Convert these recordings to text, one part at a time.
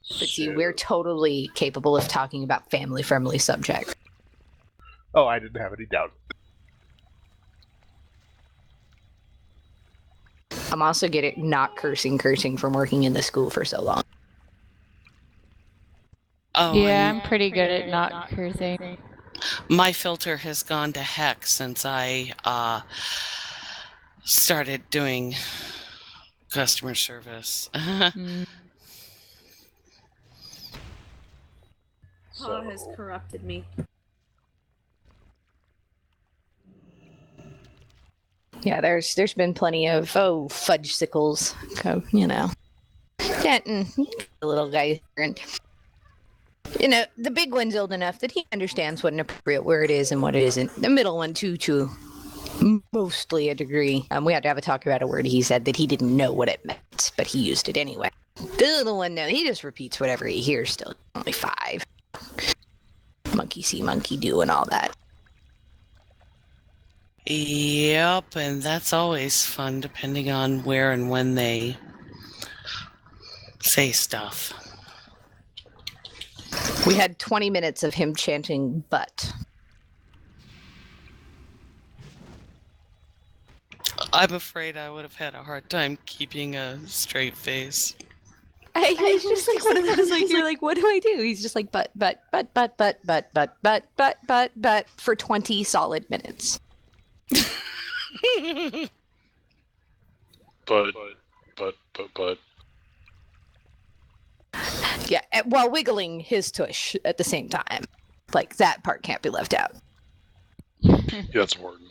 But see, we're totally capable of talking about family-friendly subjects. Oh, I didn't have any doubt. I'm also good at not cursing from working in the school for so long. Oh, yeah, I'm pretty good at not cursing. My filter has gone to heck since I started doing customer service. Paw has corrupted me. Yeah, there's been plenty of fudge-sicles, Denton, the little guy, and the big one's old enough that he understands what an appropriate word is and what it isn't. The middle one to mostly a degree. We had to have a talk about a word he said that he didn't know what it meant, but he used it anyway. The little one, no, he just repeats whatever he hears. Still, only 5. Monkey see, monkey do, and all that. Yep, and that's always fun depending on where and when they say stuff. We had 20 minutes of him chanting "but." I'm afraid I would have had a hard time keeping a straight face. He's just like one of those, like, you're like, what do I do? He's just like, but, for 20 solid minutes. But. Yeah, while wiggling his tush at the same time. Like, that part can't be left out. Yeah, it's important.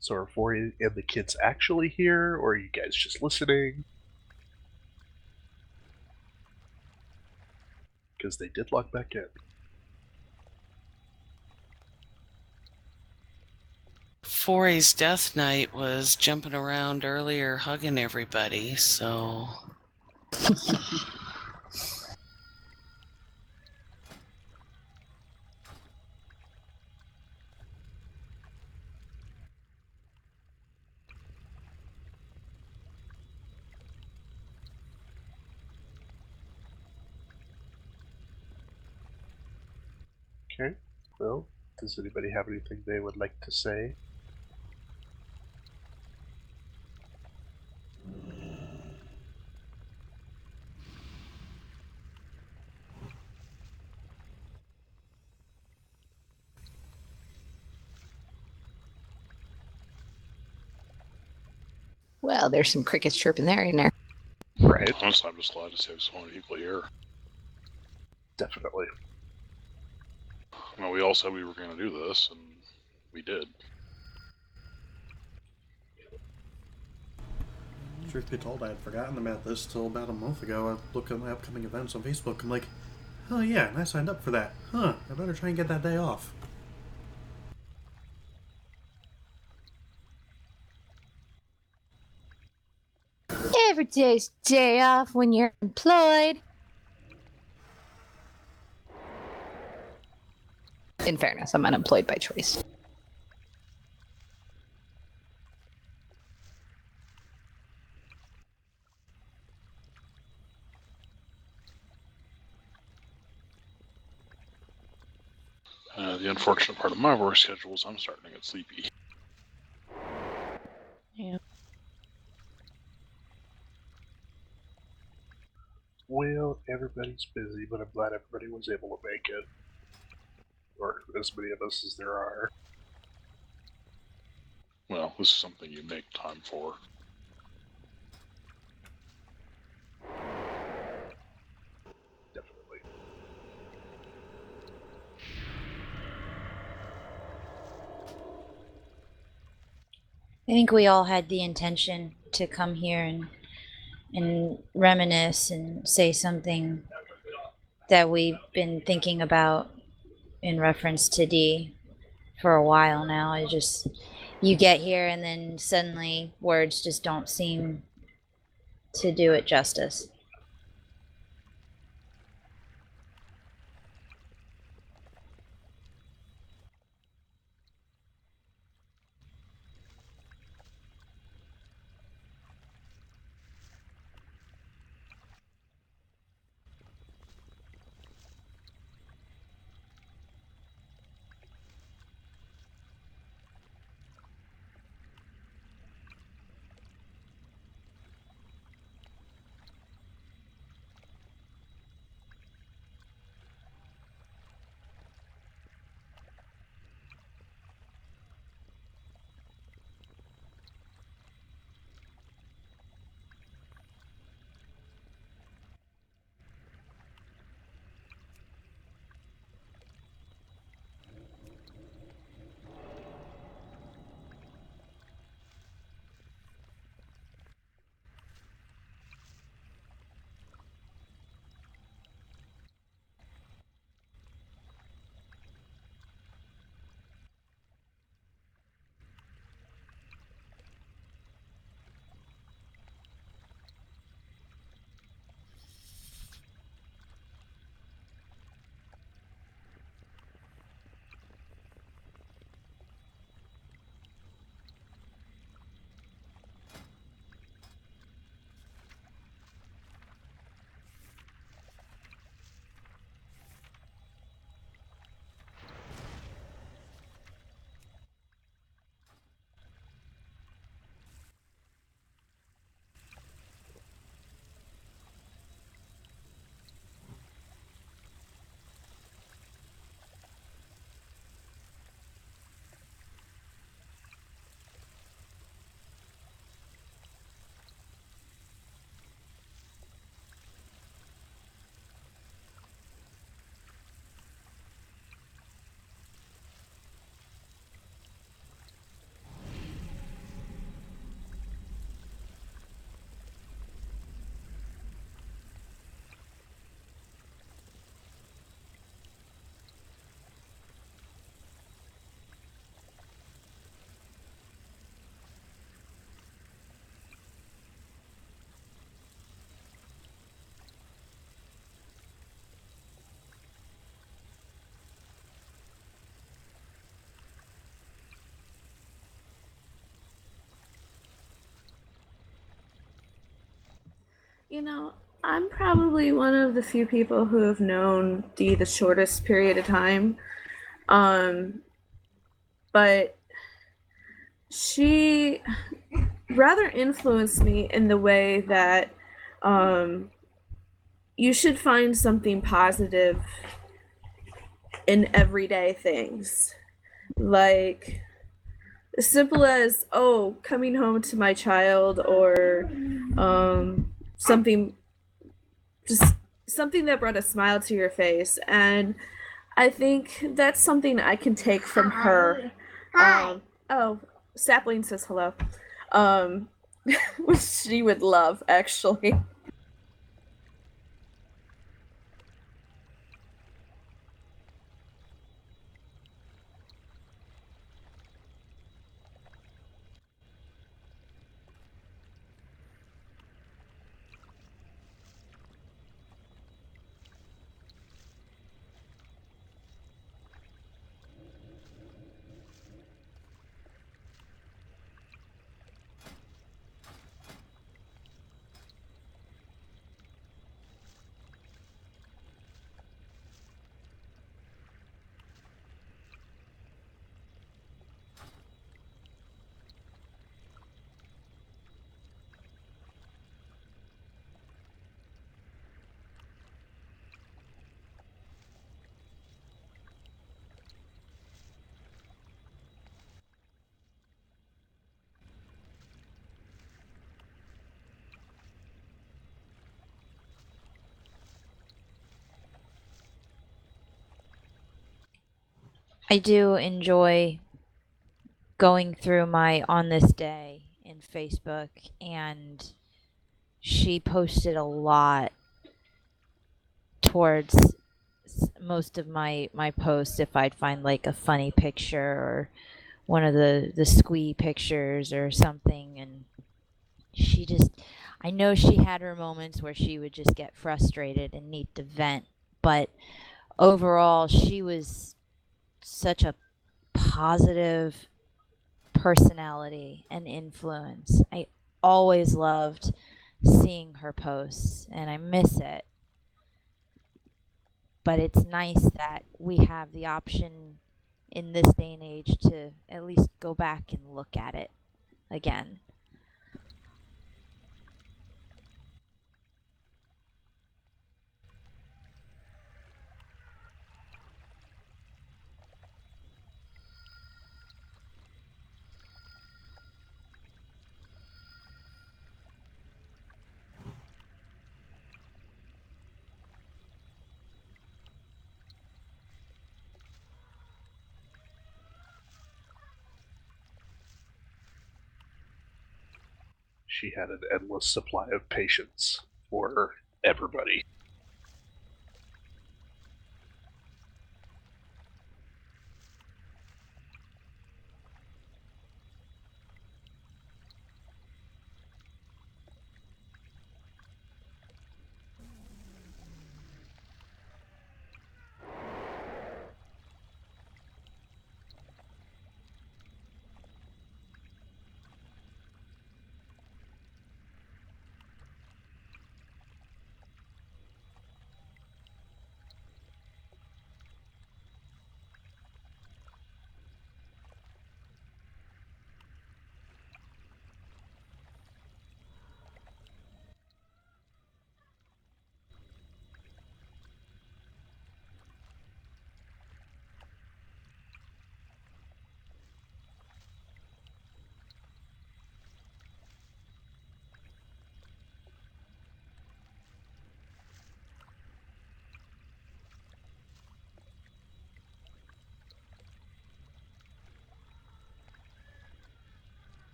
So are Fori and the kids actually here, or are you guys just listening? Because they did log back in. Forey's death knight was jumping around earlier, hugging everybody, so... Okay, well, does anybody have anything they would like to say? Well, there's some crickets chirping there in there. Right. Honestly, I'm just glad to save someone equally here. Definitely. Well, we all said we were going to do this, and we did. Truth be told, I had forgotten about this till about a month ago. I looked at my upcoming events on Facebook. I'm like, oh yeah, and I signed up for that. Huh, I better try and get that day off. Every day's day off when you're employed. In fairness, I'm unemployed by choice. The unfortunate part of my work schedule is I'm starting to get sleepy. Yeah. Well, everybody's busy, but I'm glad everybody was able to make it. Or as many of us as there are. Well, this is something you make time for. Definitely. I think we all had the intention to come here and reminisce and say something that we've been thinking about in reference to D for a while now. It just, you get here and then suddenly words just don't seem to do it justice. You know, I'm probably one of the few people who have known Dee the shortest period of time. But she rather influenced me in the way that you should find something positive in everyday things. Like, as simple as, oh, coming home to my child, or something, just something that brought a smile to your face. And I think that's something I can take from her. Oh, Sapling says hello. Which she would love, actually. I do enjoy going through my on this day in Facebook, and she posted a lot towards most of my posts. If I'd find like a funny picture or one of the squee pictures or something, and she just, I know she had her moments where she would just get frustrated and need to vent, but overall she was such a positive personality and influence. I always loved seeing her posts, and I miss it. But it's nice that we have the option in this day and age to at least go back and look at it again. She had an endless supply of patience for everybody.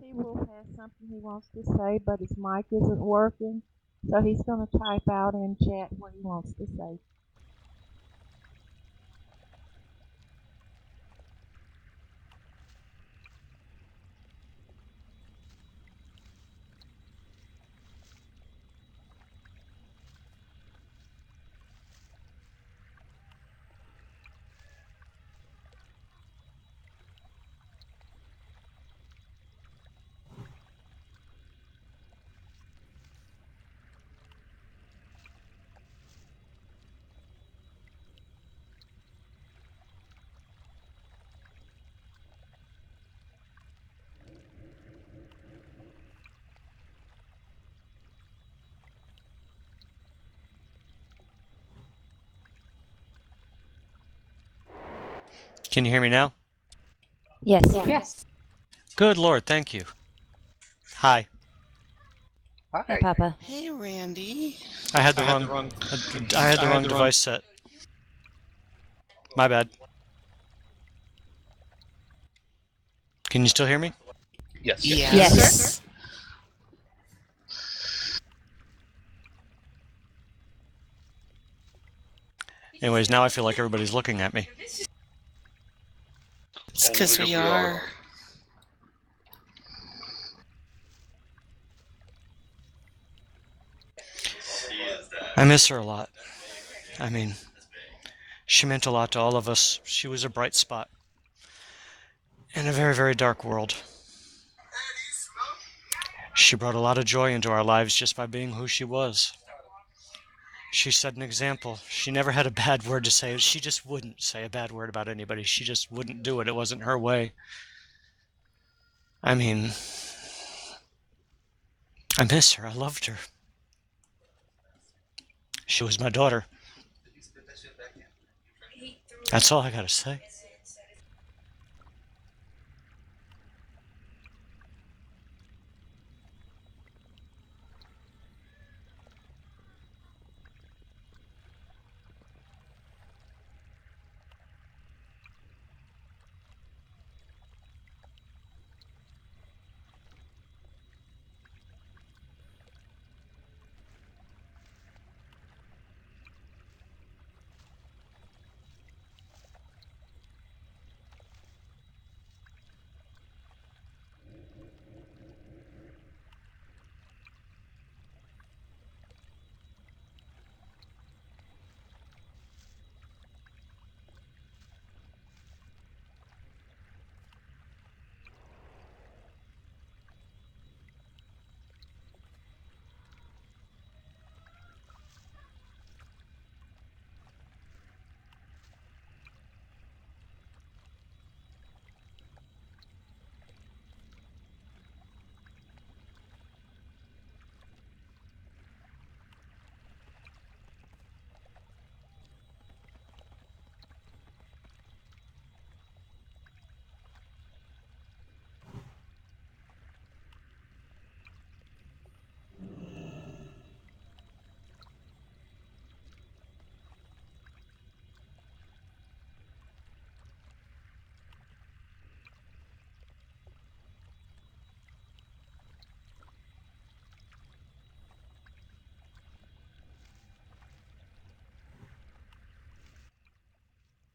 T-Wolf has something he wants to say, but his mic isn't working, so he's going to type out in chat what he wants to say. Can you hear me now? Yes. Yes. Good Lord, thank you. Hi. Hi. Hey, Papa. Hey, Randy. I had the wrong device set. My bad. Can you still hear me? Yes. Yes. Anyways, now I feel like everybody's looking at me. It's because we are. I miss her a lot. I mean, she meant a lot to all of us. She was a bright spot in a very, very dark world. She brought a lot of joy into our lives just by being who she was. She set an example. She never had a bad word to say. She just wouldn't say a bad word about anybody. She just wouldn't do it. It wasn't her way. I mean, I miss her. I loved her. She was my daughter. That's all I gotta say.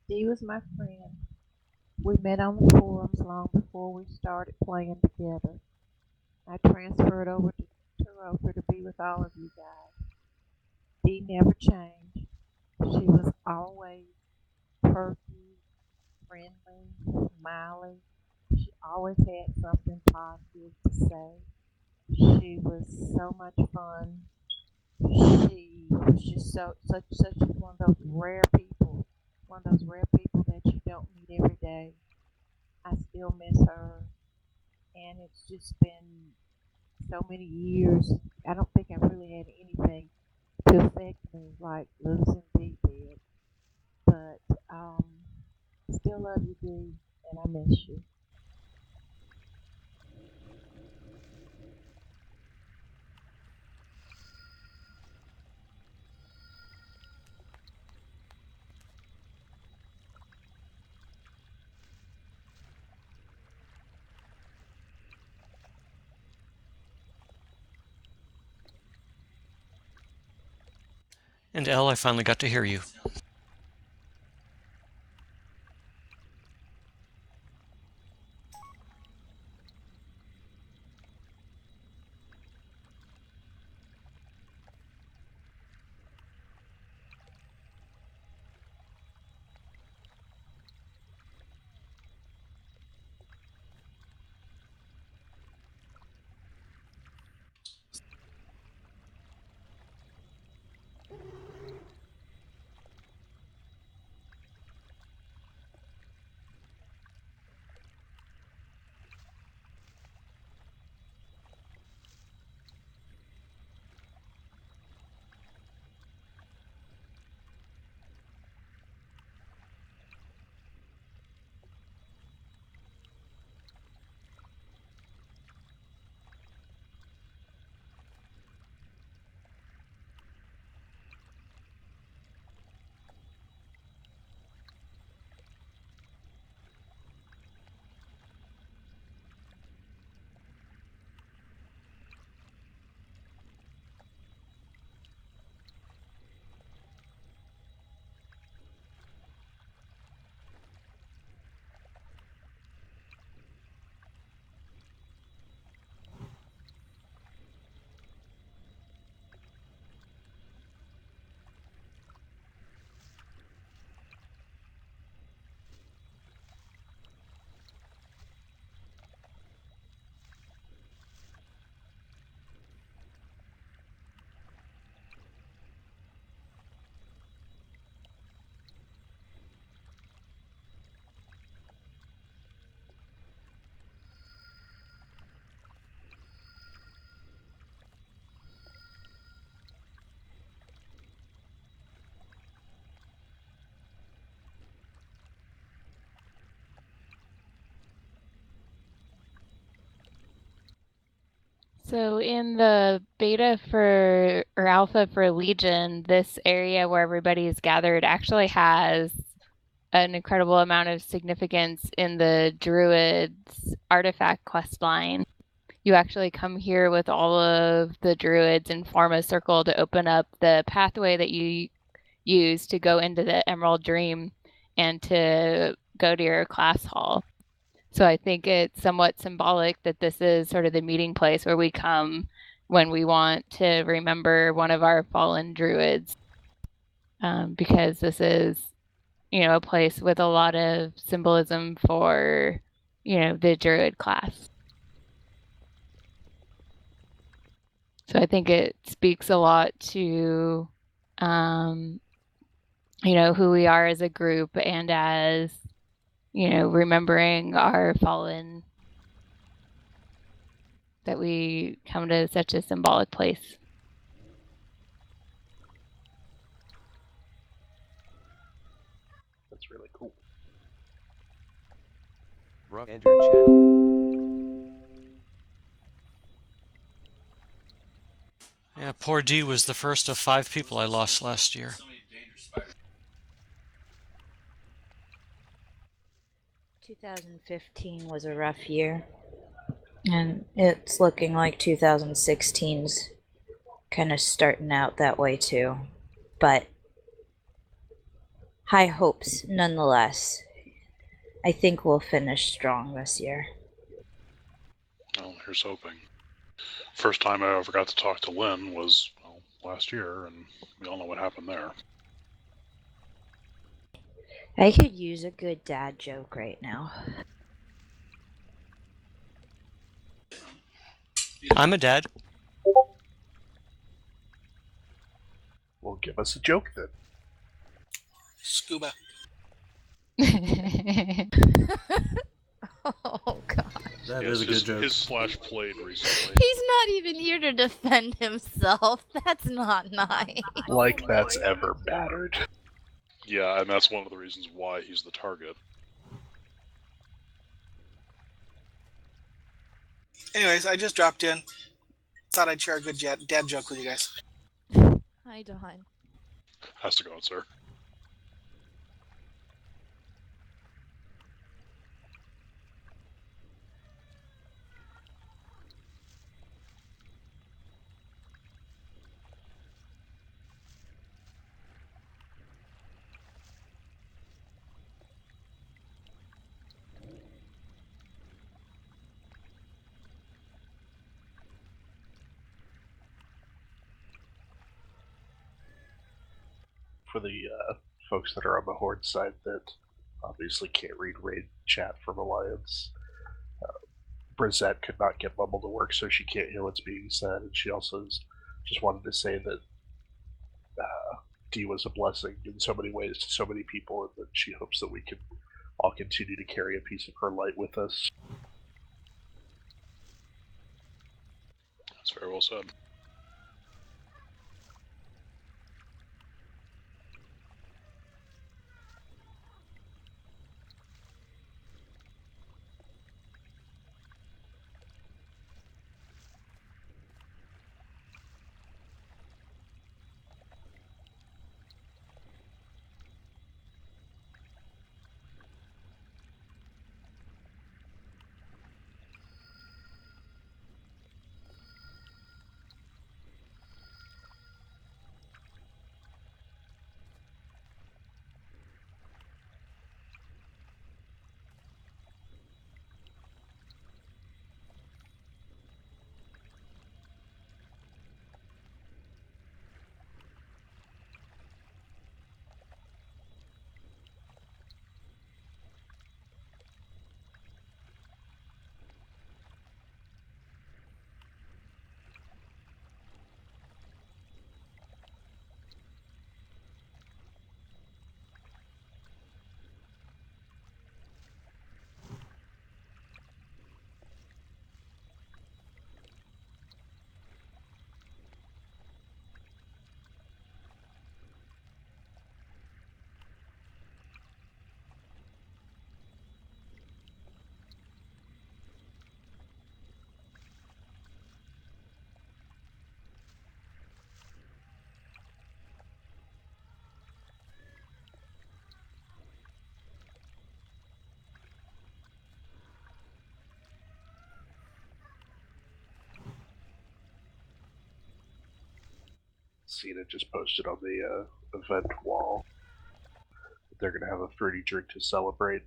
Dee was my friend. We met on the forums long before we started playing together. I transferred over to Toronto to be with all of you guys. Dee never changed. She was always perky, friendly, smiley. She always had something positive to say. She was so much fun. She was just such one of those rare people. One of those rare people that you don't meet every day. I still miss her, and it's just been so many years. I don't think I've really had anything to affect me like losing Dee did. But still love you, Dee, and I miss you. And Elle, I finally got to hear you. So in the beta for, or alpha for Legion, this area where everybody is gathered actually has an incredible amount of significance in the Druids artifact quest line. You actually come here with all of the Druids and form a circle to open up the pathway that you use to go into the Emerald Dream and to go to your class hall. So I think it's somewhat symbolic that this is sort of the meeting place where we come when we want to remember one of our fallen druids. Because this is, a place with a lot of symbolism for, the druid class. So I think it speaks a lot to, who we are as a group and as, remembering our fallen, that we come to such a symbolic place. That's really cool. Enter channel. Yeah, poor Dee was the first of 5 people I lost last year. 2015 was a rough year, and it's looking like 2016's kind of starting out that way too. But high hopes nonetheless. I think we'll finish strong this year. Well, here's hoping. First time I ever got to talk to Lynn was last year, and we all know what happened there. I could use a good dad joke right now. I'm a dad. Well, give us a joke then. Scuba. Oh, God. That is a good joke. His slash played recently. He's not even here to defend himself. That's not nice. Like that's ever mattered. Yeah, and that's one of the reasons why he's the target. Anyways, I just dropped in. Thought I'd share a good dad joke with you guys. Hi, Dawn. Has to go on, sir. for the folks that are on the Horde side that obviously can't read raid chat from Alliance, Brizette could not get Bumble to work, so she can't hear what's being said, and she also just wanted to say that D was a blessing in so many ways to so many people, and that she hopes that we can all continue to carry a piece of her light with us. That's very well said. Cena just posted on the event wall that they're going to have a fruity drink to celebrate.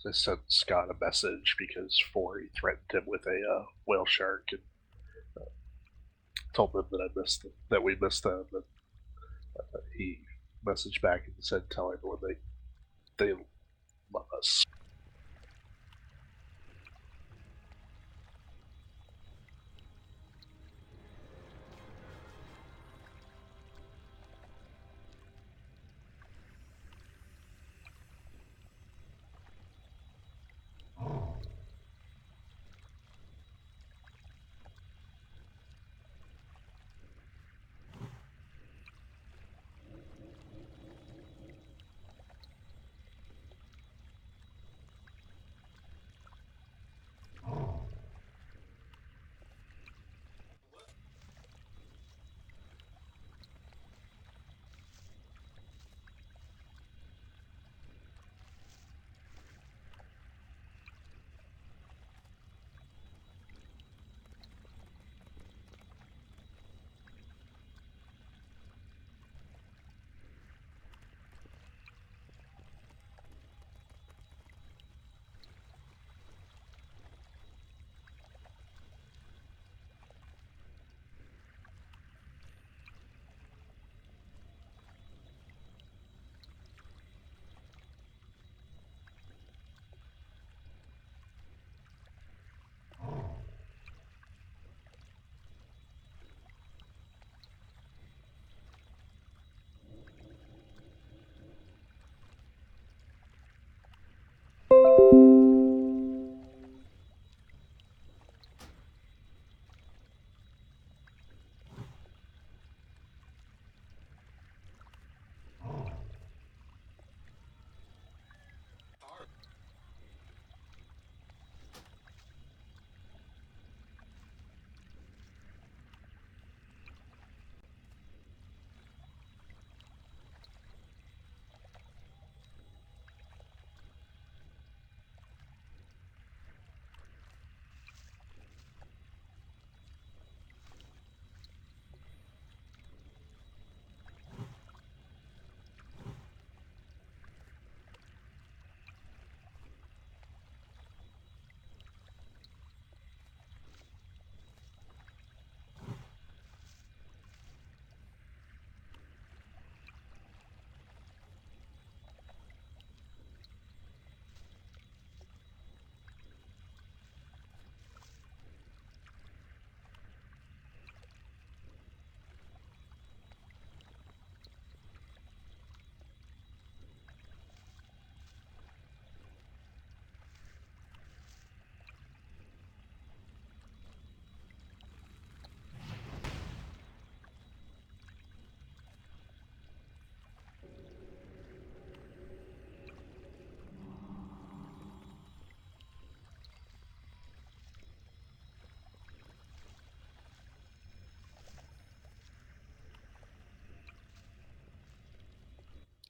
I sent Scott a message because Forey threatened him with a whale shark and told them that we missed them, and he messaged back and said, "Tell everyone they love us."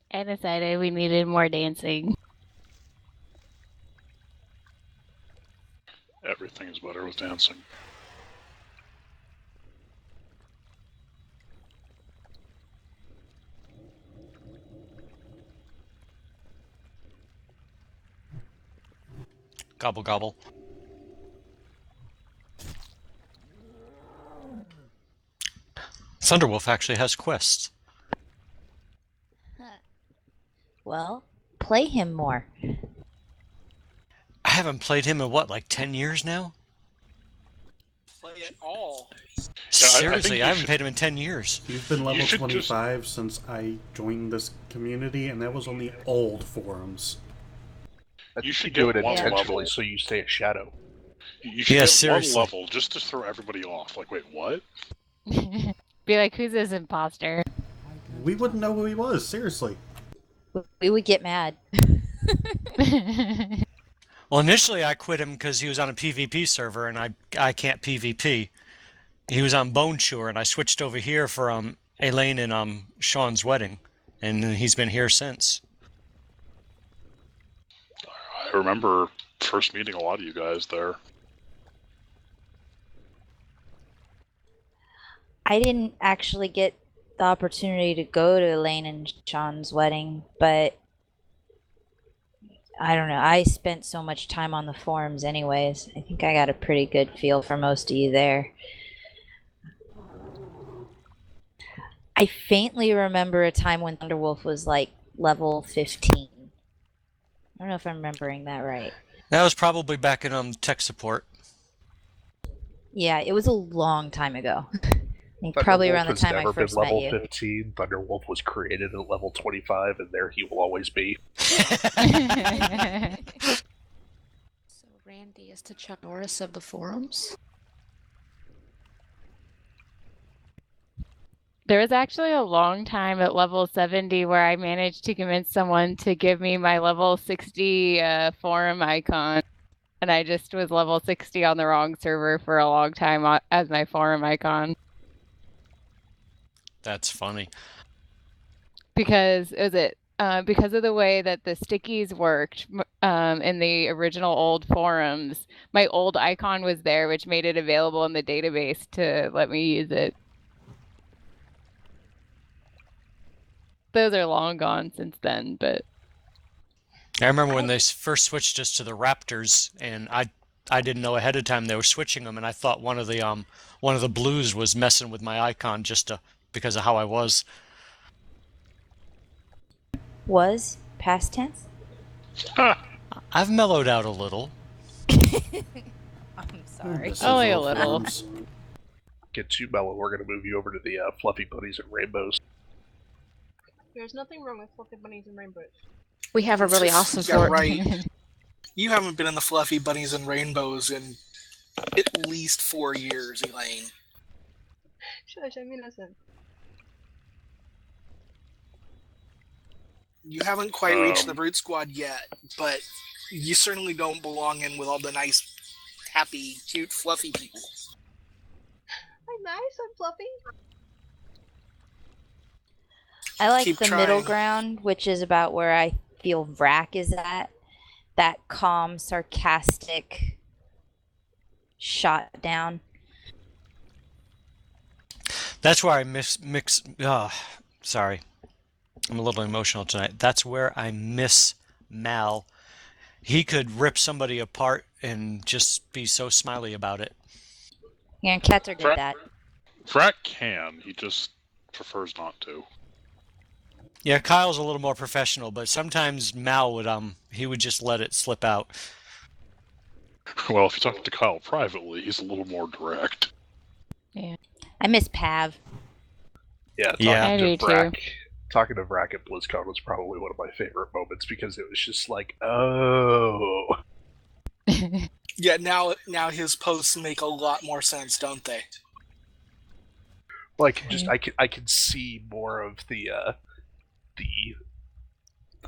I decided we needed more dancing. Everything is better with dancing. Gobble gobble. Thunderwolf actually has quests. Well, play him more. I haven't played him in what, like 10 years now? Play it all. Seriously, I haven't should... played him in 10 years. He's been level 25 since I joined this community, and that was on the old forums. You should do it intentionally so you stay a shadow. You should get one level just to throw everybody off. Like, wait, what? Be like, who's this imposter? We wouldn't know who he was, seriously. We would get mad. Well, initially I quit him because he was on a PvP server, and I can't PvP. He was on Bone Chewer, and I switched over here for Elaine and Sean's wedding, and he's been here since. I remember first meeting a lot of you guys there. I didn't actually get the opportunity to go to Elaine and Sean's wedding, but I don't know. I spent so much time on the forums anyways. I think I got a pretty good feel for most of you there. I faintly remember a time when Thunderwolf was like level 15. I don't know if I'm remembering that right. That was probably back in tech support. Yeah, it was a long time ago. I think probably around the has time I never been first met level you. 15. Thunderwolf was created at level 25, and there he will always be. So Randy is the Chuck Norris of the forums? There was actually a long time at level 70 where I managed to convince someone to give me my level 60 forum icon. And I just was level 60 on the wrong server for a long time as my forum icon. That's funny. Because because of the way that the stickies worked in the original old forums, my old icon was there, which made it available in the database to let me use it. Those are long gone since then, but I remember when they first switched us to the Raptors, and I didn't know ahead of time they were switching them, and I thought one of the blues was messing with my icon just because of how I was. Was past tense? I've mellowed out a little. I'm sorry. Only a little. Get too mellow, we're going to move you over to the fluffy bunnies and rainbows. There's nothing wrong with fluffy bunnies and rainbows. We have a really awesome Yeah, fort. right. You haven't been in the fluffy bunnies and rainbows in at least 4 years, Elaine. Shush, I'm innocent. You haven't quite reached the brute squad yet, but you certainly don't belong in with all the nice, happy, cute, fluffy people. I'm nice, I'm fluffy. I like Keep the trying. middle ground, which is about where I feel Vrac is at. That calm, sarcastic shot down. That's where I sorry. I'm a little emotional tonight. That's where I miss Mal. He could rip somebody apart and just be so smiley about it. Yeah, and cats are good at that. Frack can, he just prefers not to. Yeah, Kyle's a little more professional, but sometimes Mal would he would just let it slip out. Well, if you talk to Kyle privately, he's a little more direct. Yeah. I miss Pav. Yeah, I do too. Talking to Vrac at BlizzCon was probably one of my favorite moments because it was just like, oh. Yeah, now his posts make a lot more sense, don't they? Well, I can see more of the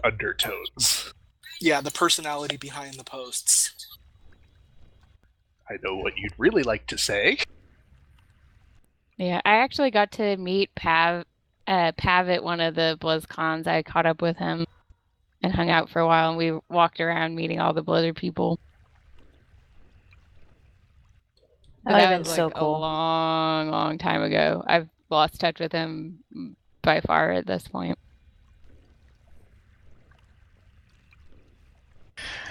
undertones. Yeah, the personality behind the posts. I know what you'd really like to say. Yeah, I actually got to meet Pav at one of the BlizzCons. I caught up with him and hung out for a while, and we walked around meeting all the Blizzard people. But That that would've was been so like cool. a long, long time ago. I've lost touch with him by far at this point.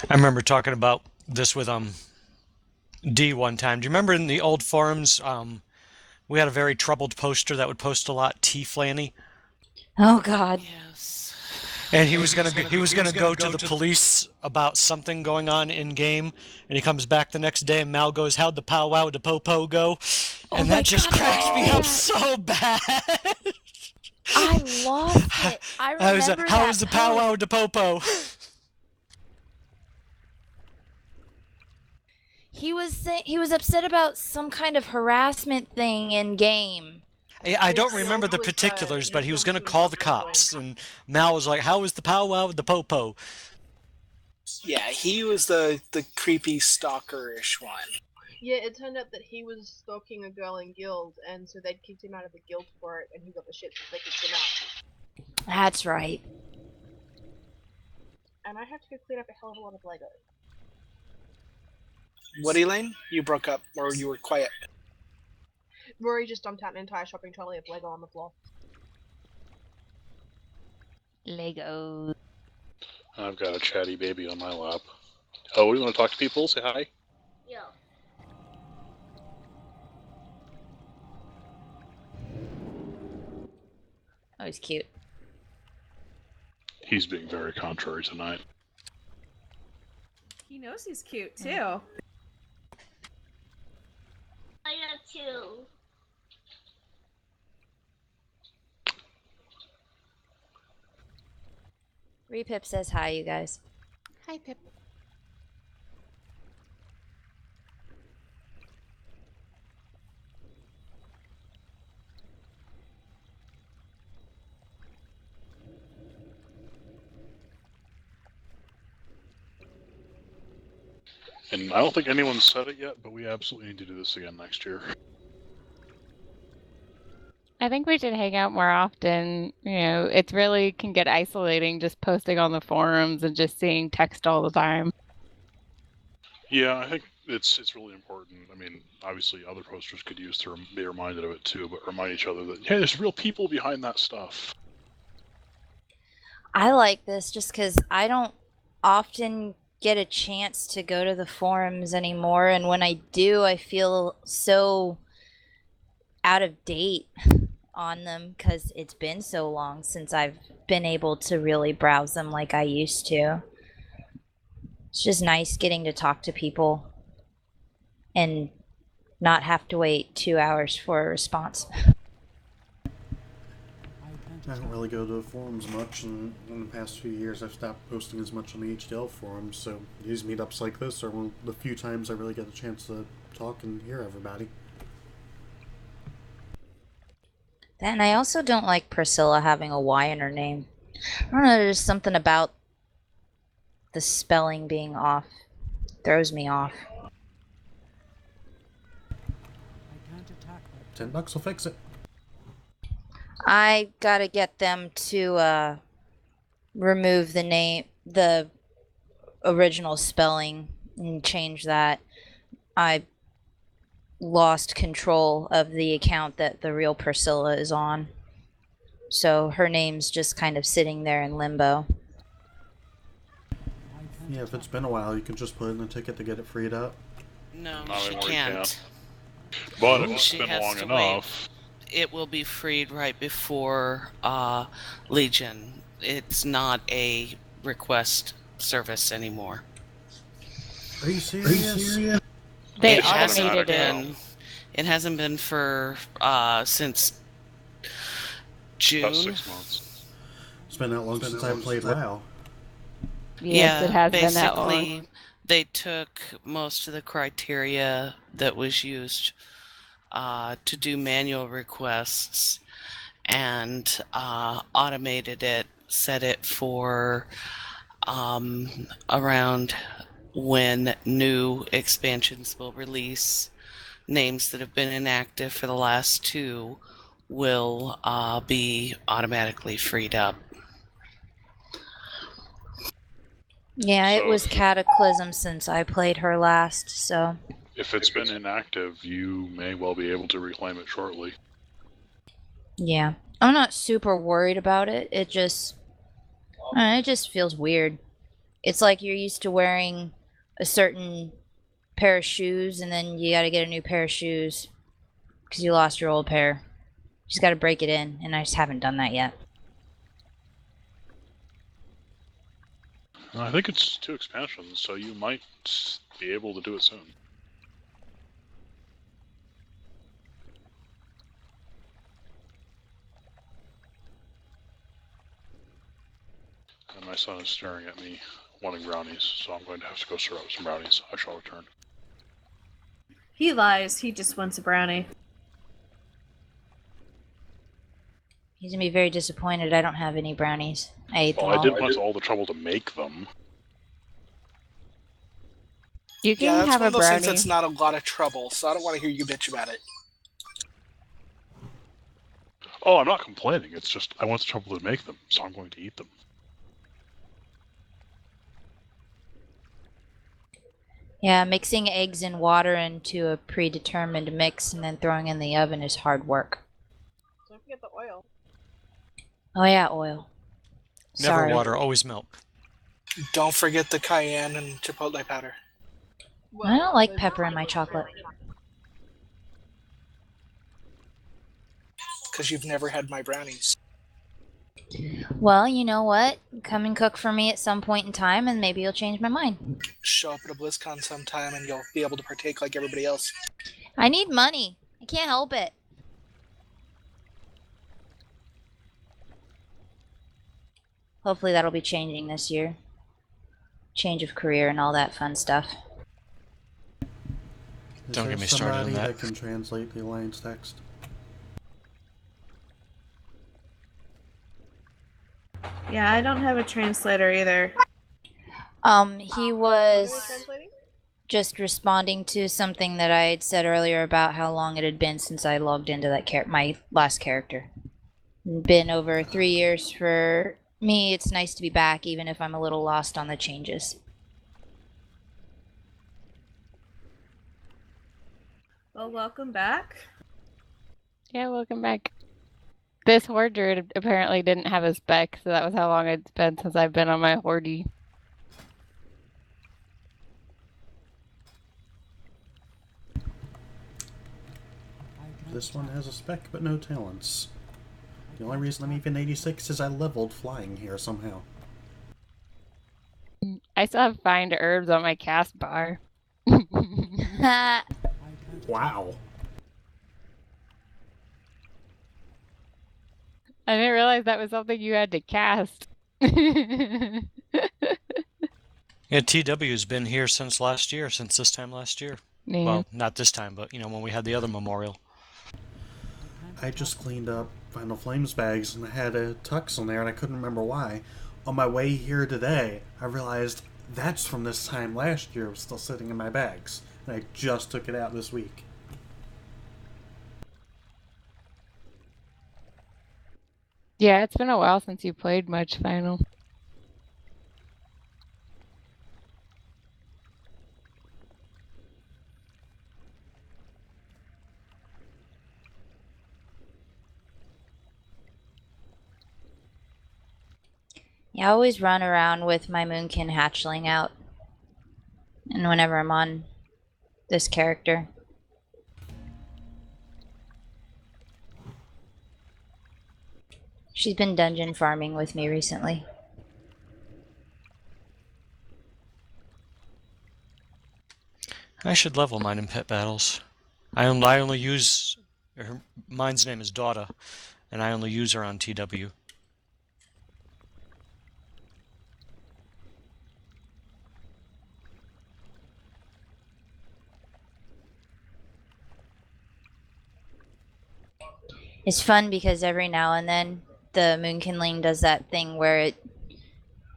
I remember talking about this with D one time. Do you remember in the old forums, we had a very troubled poster that would post a lot, T Flanny? Oh God. Yes. And he was gonna go to the police about something going on in game, and he comes back the next day and Mal goes, "How'd the powwow to Popo go?" And that just cracks me up so bad. I lost it. I remember How was the powwow to Popo? He was upset about some kind of harassment thing in game. I don't remember the particulars, but he was going to call the cops, and Mal was like, "How was the powwow with the Popo?" Yeah, he was the creepy stalker-ish one. Yeah, it turned out that he was stalking a girl in guild, and so they'd kicked him out of the guild for it, and he got the shit so they kicked him out. That's right. And I have to go clean up a hell of a lot of Lego. What, Elaine? You broke up, or you were quiet. Rory just dumped out an entire shopping trolley of Lego on the floor. Lego. I've got a chatty baby on my lap. Oh, do you want to talk to people? Say hi? Yeah. Oh, he's cute. He's being very contrary tonight. He knows he's cute too. I am too. Repip says hi, you guys. Hi, Pip. And I don't think anyone's said it yet, but we absolutely need to do this again next year. I think we should hang out more often. You know, it really can get isolating just posting on the forums and just seeing text all the time. Yeah, I think it's really important. I mean, obviously other posters could use to be reminded of it too, but remind each other that, hey, there's real people behind that stuff. I like this just because I don't often get a chance to go to the forums anymore, and when I do, I feel so out of date on them because it's been so long since I've been able to really browse them like I used to. It's just nice getting to talk to people and not have to wait 2 hours for a response. I don't really go to the forums much, and in the past few years I've stopped posting as much on the HDL forums, so these meetups like this are one of the few times I really get a chance to talk and hear everybody. And I also don't like Priscilla having a Y in her name. I don't know, there's something about the spelling being off. Throws me off. $10 will fix it. I gotta get them to remove the original spelling and change that. I lost control of the account that the real Priscilla is on. So her name's just kind of sitting there in limbo. Yeah, if it's been a while, you can just put in a ticket to get it freed up. No, Not she anymore, you can't. But if it's She been has long to enough, It will be freed right before Legion. It's not a request service anymore. Are you serious? They It hasn't automated been. it. It hasn't been for since June. about 6 months. It's been that long since I played WoW. Yes, it has been that long. Basically, they took most of the criteria that was used to do manual requests and automated it, set it for around when new expansions will release. Names that have been inactive for the last 2 will be automatically freed up. Yeah, it So was Cataclysm since I played her last, so... If it's been inactive, you may well be able to reclaim it shortly. Yeah. I'm not super worried about it. It just feels weird. It's like you're used to wearing a certain pair of shoes, and then you gotta get a new pair of shoes because you lost your old pair. You just gotta break it in, and I just haven't done that yet. I think it's 2 expansions, so you might be able to do it soon. And my son is staring at me, wanting brownies, so I'm going to have to go serve up some brownies. I shall return. He lies. He just wants a brownie. He's gonna be very disappointed I don't have any brownies. I ate them Well, I all. didn't went to all the trouble to make them. You can Yeah, that's have one a of those things brownie. that's not a lot of trouble, so I don't want to hear you bitch about it. Oh, I'm not complaining. It's just I went to trouble to make them, so I'm going to eat them. Yeah, mixing eggs and water into a predetermined mix and then throwing in the oven is hard work. Don't forget the oil. Oh yeah, oil. Never Sorry. water, always milk. Don't forget the cayenne and chipotle powder. I don't like pepper in my chocolate. Because you've never had my brownies. Well, you know what? Come and cook for me at some point in time, and maybe you'll change my mind. Show up at a BlizzCon sometime and you'll be able to partake like everybody else. I need money. I can't help it. Hopefully that'll be changing this year. Change of career and all that fun stuff. Don't get me started on that. That can translate the Alliance text. Yeah, I don't have a translator either. He was just responding to something that I had said earlier about how long it had been since I logged into that my last character. Been over 3 years for me. It's nice to be back, even if I'm a little lost on the changes. Well, welcome back. Yeah, welcome back. This Horde Druid apparently didn't have a spec, so that was how long it's been since I've been on my Horde. This one has a spec but no talents. The only reason I'm even 86 is I leveled flying here somehow. I still have find herbs on my cast bar. Wow. I didn't realize that was something you had to cast. Yeah, TW's been here since last year, since this time last year. Yeah. Well, not this time, but, you know, when we had the other memorial. I just cleaned up Final Flames bags and I had a tux in there and I couldn't remember why. On my way here today, I realized that's from this time last year. It was still sitting in my bags. And I just took it out this week. Yeah, it's been a while since you played much Final. Yeah, I always run around with my Moonkin hatchling out. And whenever I'm on this character. She's been dungeon farming with me recently. I should level mine in pit battles. I only use... mine's name is Dota, and I only use her on TW. It's fun because every now and then the Moonkindling does that thing where it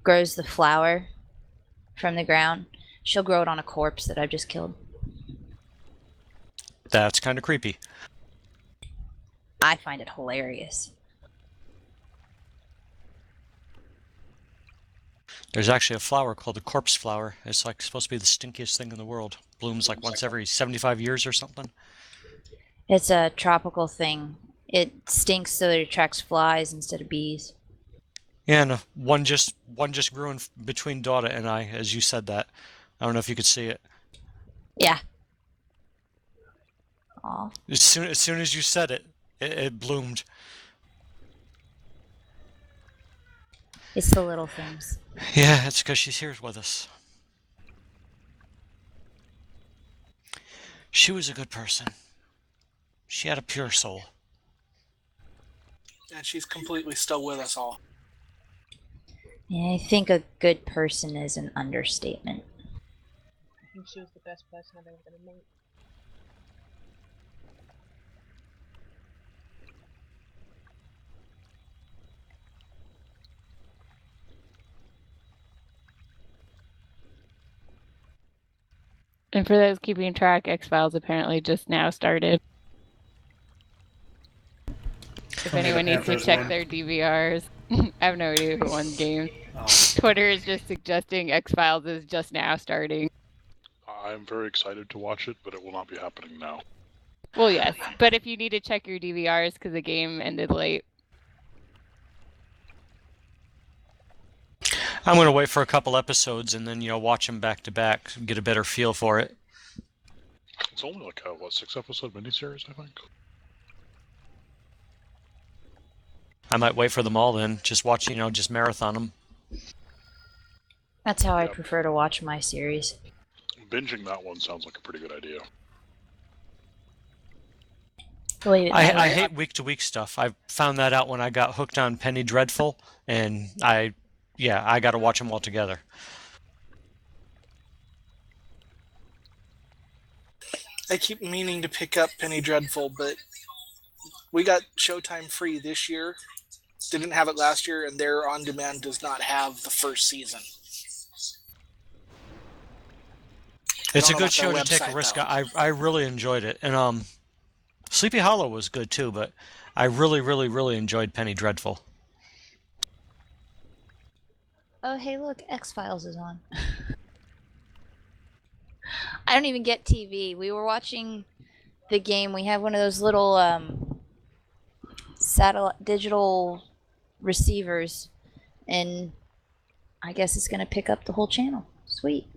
grows the flower from the ground. She'll grow it on a corpse that I've just killed. That's kind of creepy. I find it hilarious. There's actually a flower called the corpse flower. It's like supposed to be the stinkiest thing in the world. Blooms like once every 75 years or something. It's a tropical thing. It stinks so it attracts flies instead of bees. Yeah, and one just grew in between Dota and I, as you said that. I don't know if you could see it. Yeah. Aw. As soon as you said it, it bloomed. It's the little things. Yeah, it's because she's here with us. She was a good person. She had a pure soul. And she's completely still with us all. Yeah, I think a good person is an understatement. I think she was the best person I've ever been to meet. And for those keeping track, X-Files apparently just now started. If anyone needs to check their DVRs, I have no idea who won the game. Twitter is just suggesting X-Files is just now starting. I'm very excited to watch it, but it will not be happening now. Well, yes, but if you need to check your DVRs because the game ended late. I'm going to wait for a couple episodes and then, watch them back to back, get a better feel for it. It's only like a, 6-episode miniseries, I think. I might wait for them all then, just watch, just marathon them. That's how I Yep. prefer to watch my series. Binging that one sounds like a pretty good idea. Believe it, I hate week-to-week stuff. I found that out when I got hooked on Penny Dreadful, and I got to watch them all together. I keep meaning to pick up Penny Dreadful, but we got Showtime free this year. Didn't have it last year, and their on-demand does not have the first season. It's a good show to take a risk. I really enjoyed it, and Sleepy Hollow was good too, but I really, really, really enjoyed Penny Dreadful. Oh, hey, look, X-Files is on. I don't even get TV. We were watching the game. We have one of those little satellite digital receivers, and I guess it's going to pick up the whole channel. Sweet.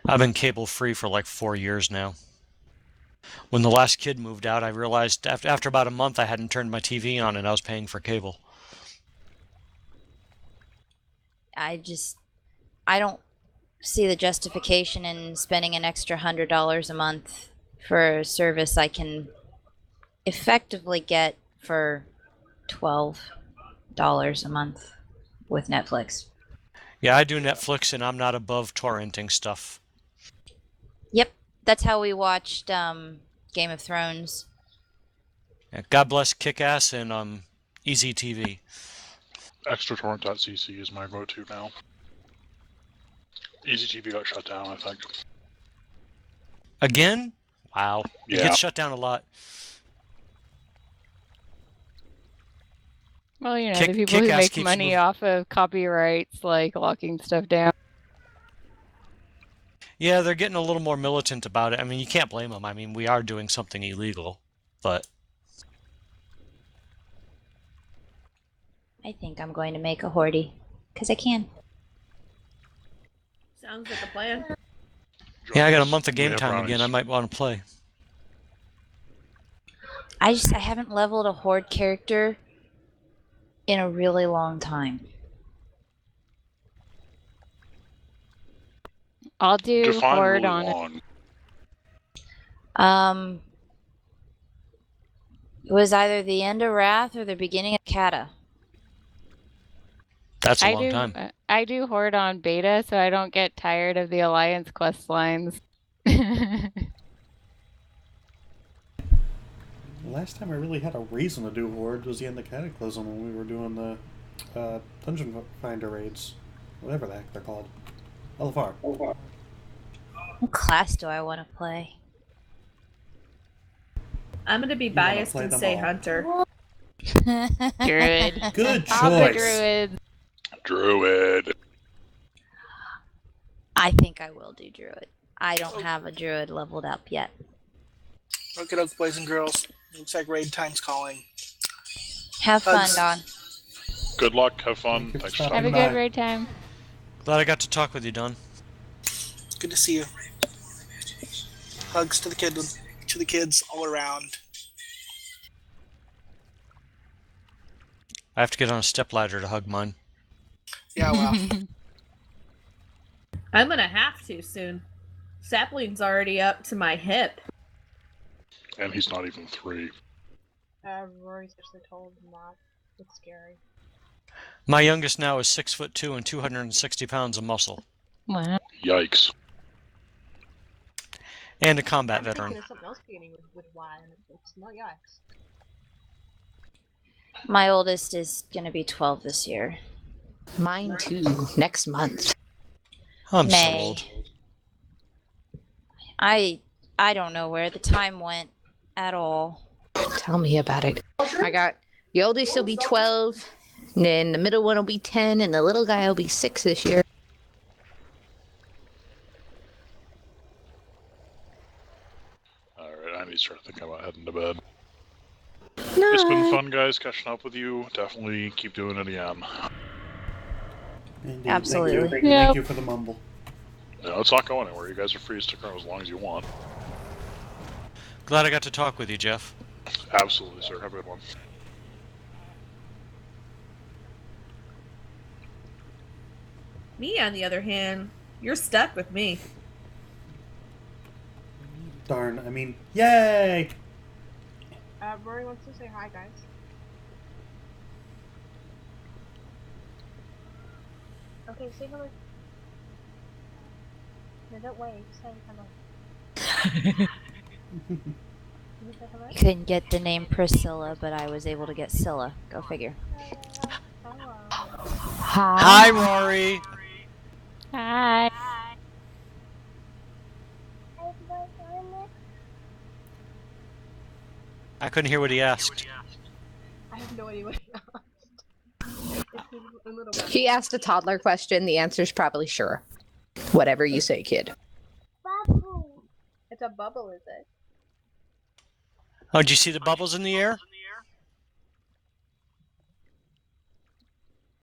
I've been cable free for like 4 years now. When the last kid moved out, I realized after about a month I hadn't turned my TV on and I was paying for cable. I don't see the justification in spending an extra $100 a month for a service I can effectively get for $12 a month with Netflix. Yeah, I do Netflix and I'm not above torrenting stuff. Yep, that's how we watched Game of Thrones. Yeah, God bless Kick-Ass and Easy TV. ExtraTorrent.cc is my go-to now. EasyTV got shut down, I think. Again? Wow. Yeah. It gets shut down a lot. Well, the people who make money off of copyrights, like locking stuff down. Yeah, they're getting a little more militant about it. I mean, you can't blame them. I mean, we are doing something illegal, but... I think I'm going to make a Hordy, because I can. Sounds like a plan. Yeah, I got a month of game time again. I might want to play. I haven't leveled a Horde character in a really long time. I'll do Define Horde really on long. It was either the end of Wrath or the beginning of Kata. That's a long time. I do Horde on beta, so I don't get tired of the Alliance quest lines. Last time I really had a reason to do Horde was the end of Cataclysm when we were doing the Dungeon Finder raids. Whatever the heck they're called. LFR. What class do I want to play? I'm going to be biased and say Hunter. Druid. Good choice. choice. Druid. I think I will do Druid. I don't have a Druid leveled up yet. Okay, boys and girls. Looks like raid time's calling. Have fun, Don. Good luck. Have fun. Thanks for Have stopping a by. good raid time. Glad I got to talk with you, Don. Good to see you. Hugs to the kids all around. I have to get on a stepladder to hug mine. Yeah, well. I'm going to have to soon. Sapling's already up to my hip. And he's not even 3. Rory's actually told him that. It's scary. My youngest now is 6'2" and 260 pounds of muscle. Wow. Yikes. And a combat I'm veteran. thinking of something else beginning with Y, and it's not yikes. My oldest is going to be 12 this year. Mine too, next month. I'm so May. old. I don't know where the time went at all. Tell me about it. I got the oldest will be 12, and then the middle one will be 10, and the little guy will be 6 this year. Alright, I need to start thinking about heading to bed. Night. It's been fun, guys, catching up with you. Definitely keep doing it again. Indeed. Absolutely. Thank you for the mumble. No, it's not going anywhere. You guys are free to stick around as long as you want. Glad I got to talk with you, Jeff. Absolutely, sir. Have a good one. Me, on the other hand, you're stuck with me. Darn, I mean, yay! Rory wants to say hi, guys. Okay, say hello. No, don't wait. Say hello. Can you say hello? Couldn't get the name Priscilla, but I was able to get Scylla. Go figure. Hello. Hi, Rory. Hi. I couldn't hear what he asked. I have no idea what he asked. It's a little bit. He asked a toddler question. The answer's probably sure. Whatever you say, kid. Bubble. It's a bubble, is it? Oh, did you see the bubbles in the air?